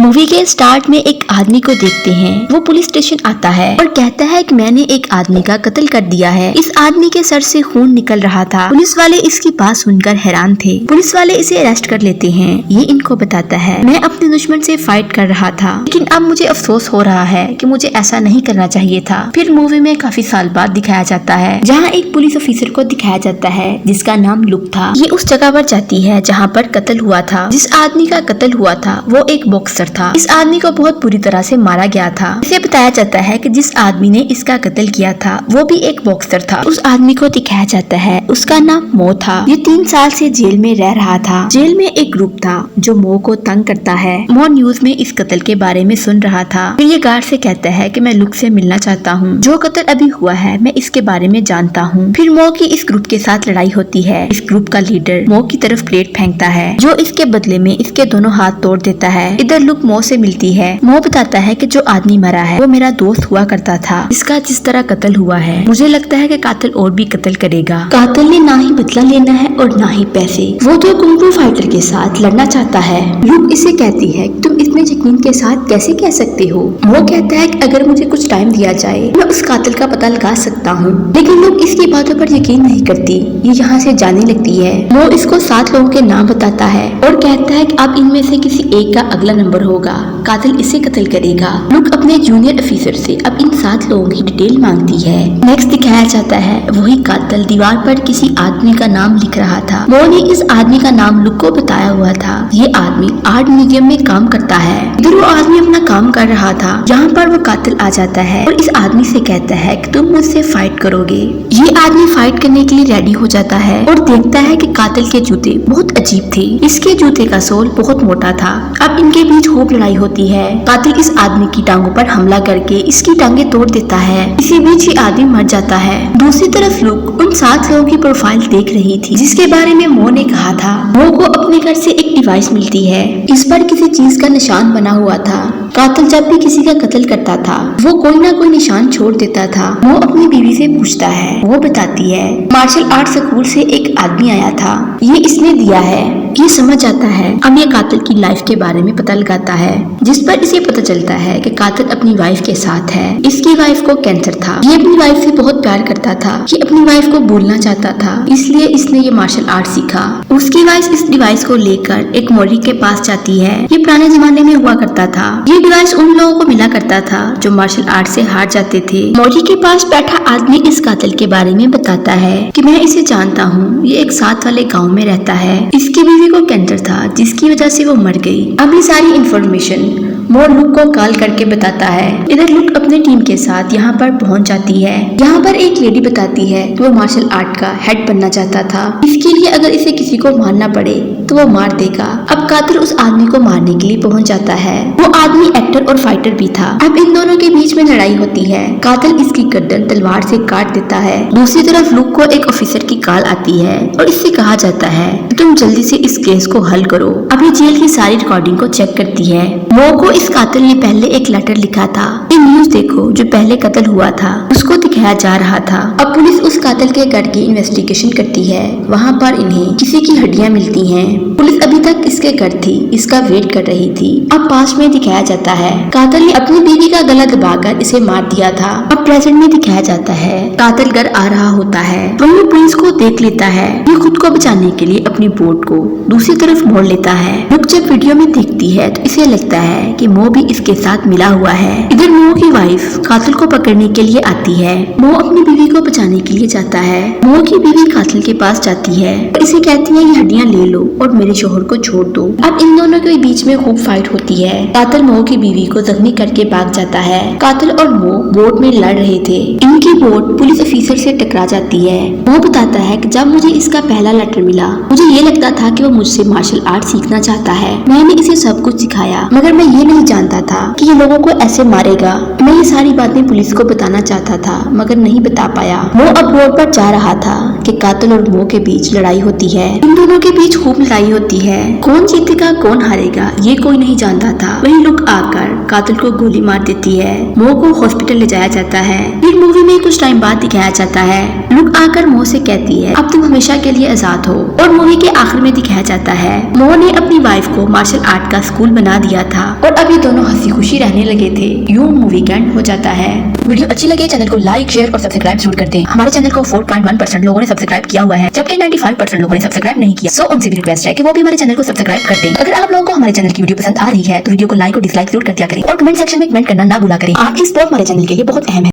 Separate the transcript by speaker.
Speaker 1: Movie के start में एक आदमी को देखते हैं। वो पुलिस स्टेशन आता है और कहता है कि मैंने एक आदमी का कत्ल कर दिया है। इस आदमी के सर से खून निकल रहा था। पुलिस वाले इसकी बात सुनकर हैरान थे। पुलिस वाले इसे अरेस्ट कर लेते हैं। ये इनको बताता है मैं अपने दुश्मन से फाइट कर रहा था, लेकिन अब मुझे अफसोस हो रहा है कि मुझे ऐसा नहीं करना चाहिए था। फिर मूवी में काफी साल बाद दिखाया जाता है, जहाँ एक पुलिस ऑफिसर को दिखाया जाता है जिसका नाम लुक था। ये उस जगह पर जाती है जहाँ पर कत्ल हुआ था। जिस आदमी का कत्ल हुआ था वो एक बॉक्सर था। इस आदमी को बहुत बुरी तरह से मारा गया था। इसे बताया जाता है कि जिस आदमी ने इसका कत्ल किया था वो भी एक बॉक्सर था। उस आदमी को दिखाया जाता है, उसका नाम मो था। ये 3 साल से जेल में रह रहा था। जेल में एक ग्रुप था जो मो को तंग करता है। मो न्यूज में इस कत्ल के बारे में सुन रहा था। फिर ये गार्ड से कहता है कि मैं लुक से मिलना चाहता हूँ। जो कत्ल अभी हुआ है मैं इसके बारे में जानता हूँ। फिर मो की इस ग्रुप के साथ लड़ाई होती है। इस ग्रुप का लीडर मो की तरफ प्लेट फेंकता है, जो इसके बदले में इसके दोनों हाथ तोड़ देता है। इधर लुक मो से मिलती है। मो बताता है कि जो आदमी मरा है वो मेरा दोस्त हुआ करता था, इसका जिस तरह कत्ल हुआ है मुझे लगता है कि कातिल और भी कत्ल करेगा। कातिल ने ना ही बदला लेना है और ना ही पैसे। वो तो कुंग-फू फाइटर के साथ लड़ना चाहता है। लुक इसे कहती है तुम इतने यकीन के साथ कैसे कह सकते हो। वो कहता है कि अगर मुझे कुछ टाइम दिया जाए मैं उस कातिल का पता लगा सकता हूँ, लेकिन लोग इसकी बातों पर यकीन नहीं करती। ये यहाँ से जाने लगती है। वो इसको 7 लोगों के नाम बताता है और कहता है कि अब इनमें से किसी एक का अगला नंबर होगा, कातिल इसे कत्ल करेगा। लुक अपने जूनियर ऑफिसर से अब इन 7 लोगों की डिटेल मांगती है। नेक्स्ट दिखाया जाता है वही कातिल दीवार पर किसी आदमी का नाम लिख रहा था। वो ने इस आदमी का नाम लुक को बताया हुआ था। ये आदमी आर्ट म्यूजियम में काम करता है। इधर वो आदमी अपना काम कर रहा था, जहाँ पर वो कातिल आ जाता है और इस आदमी से कहता है कि तुम मुझसे फाइट करोगे। ये आदमी फाइट करने के लिए रेडी हो जाता है और देखता है कि कातिल के जूते बहुत अजीब थे। इसके जूते का सोल बहुत मोटा था। अब इनके बीच खूब लड़ाई होती है। कातिल इस आदमी की टांगों पर हमला करके इसकी टांगे तोड़ देता है। इसी बीच ये आदमी मर जाता है। दूसरी तरफ लुक उन 7 लोगों की प्रोफाइल देख रही थी जिसके बारे में मो ने कहा था। मो को अपने घर से एक डिवाइस मिलती है, इस पर किसी चीज का निशान बना हुआ था। कातिल जब भी किसी का कत्ल करता था वो कोई ना कोई निशान छोड़ देता था। वो अपनी बीवी से पूछता है, वो बताती है मार्शल आर्ट स्कूल से एक आदमी आया था, ये इसने दिया है। ये समझ जाता है। अब ये कातिल की लाइफ के बारे में पता लगाता है, जिस पर इसे पता चलता है कि कातिल अपनी वाइफ के साथ है। इसकी वाइफ को कैंसर था। ये अपनी वाइफ से बहुत प्यार करता था। ये अपनी वाइफ को भूलना चाहता था, इसलिए इसने ये मार्शल आर्ट सीखा। उसकी वाइफ इस डिवाइस को लेकर एक मोरी के पास जाती है। ये पुराने जमाने में हुआ करता था। ये डिवाइस उन लोगों को मिला करता था जो मार्शल आर्ट से हार जाते थे। मोरी के पास बैठा आदमी इस कातिल के बारे में बताता है कि मैं इसे जानता हूँ, ये एक साथ वाले गाँव में रहता है। इसकी बीवी को कैंसर था जिसकी वजह से वो मर गई। अब ये सारी इन्फॉर्मेशन वो लुक को कॉल करके बताता है। इधर लुक अपने टीम के साथ यहाँ पर पहुँच जाती है। यहाँ पर एक लेडी बताती है कि वो मार्शल आर्ट का हेड बनना चाहता था। इसके लिए अगर इसे किसी को मारना पड़े तो वो मार देगा। अब कातिल उस आदमी को मारने के लिए पहुँच जाता है। वो आदमी एक्टर और फाइटर भी था। अब इन दोनों के बीच में लड़ाई होती है। कातिल इसकी गर्दन तलवार से काट देता है। दूसरी तरफ लुक को एक ऑफिसर की कॉल आती है और इससे कहा जाता है तुम जल्दी से इस केस को हल करो। अभी जेल की सारी रिकॉर्डिंग को चेक करती है। वो को इस कातिल ने पहले एक लेटर लिखा था। ये न्यूज देखो जो पहले कत्ल हुआ था उसको दिखाया जा रहा था। अब पुलिस उस कातिल के घर की इन्वेस्टिगेशन करती है। वहाँ पर इन्हें किसी की हड्डियाँ मिलती हैं। पुलिस अभी तक इसके घर थी, इसका वेट कर रही थी। अब पास्ट में दिखाया जाता है कातिल ने अपनी बीवी का गला दबाकर इसे मार दिया था। अब प्रेजेंट में दिखाया जाता है कातिल घर आ रहा होता है। वही पुलिस को देख लेता है। ये खुद को बचाने के लिए अपनी बोट को दूसरी तरफ मोड़ लेता है। लुक जब वीडियो में देखती है तो इसे लगता है कि मो भी इसके साथ मिला हुआ है। इधर मो की वाइफ कातिल को पकड़ने के लिए आती है। मो अपनी बीवी को बचाने के लिए जाता है। मो की बीवी कातिल के पास जाती है और इसे कहती है ये हड्डियां ले लो और मेरे शोहर को छोड़ दो। अब इन दोनों के बीच में खूब फाइट होती है। कातिल मो की बीवी को जख्मी करके भाग जाता है। कातिल और मो बोट में लड़ रहे थे। इनकी बोट पुलिस ऑफिसर से टकरा जाती है। वो बताता है कि जब मुझे इसका पहला लेटर मिला मुझे ये लगता था कि वो मुझसे मार्शल आर्ट सीखना चाहता है। मैंने इसे सब कुछ सिखाया, मगर मैं ये नहीं जानता था कि ये लोगों को ऐसे मारेगा। मैं ये सारी बातें पुलिस को बताना चाहता था मगर नहीं बता पाया। वो अब रोड पर जा रहा था कि कातिल और मो के बीच लड़ाई होती है। इन दोनों के बीच खूब लड़ाई होती है। कौन जीतेगा कौन हारेगा ये कोई नहीं जानता था। वही लुक आकर कातिल को गोली मार देती है। मो को हॉस्पिटल ले जाया जाता है। फिर मूवी में कुछ टाइम बाद दिखाया जाता है लुक आकर मो से कहती है अब तुम हमेशा के लिए आजाद हो। और मूवी के आखिर में दिखाया जाता है मो ने अपनी वाइफ को मार्शल आर्ट का स्कूल बना दिया था और अब अभी दोनों हंसी खुशी रहने लगे थे। यूं मूवी का एंड हो जाता है।
Speaker 2: वीडियो अच्छी लगे चैनल को लाइक शेयर और सब्सक्राइब जरूर कर दें। हमारे चैनल को 4.1% लोगों ने सब्सक्राइब किया हुआ है, जबकि 95% लोगों ने सब्सक्राइब नहीं किया। सो उनसे भी रिक्वेस्ट है कि वो भी हमारे चैनल को सब्सक्राइब कर दें। अगर आप लोगों को हमारे चैनल की वीडियो पसंद आ रही है तो वीडियो को लाइक और डिसलाइक जरूर कर दिया करें और कमेंट सेक्शन में कमेंट करना ना भूला करें। आपकी सपोर्ट हमारे चैनल के लिए बहुत अहम है।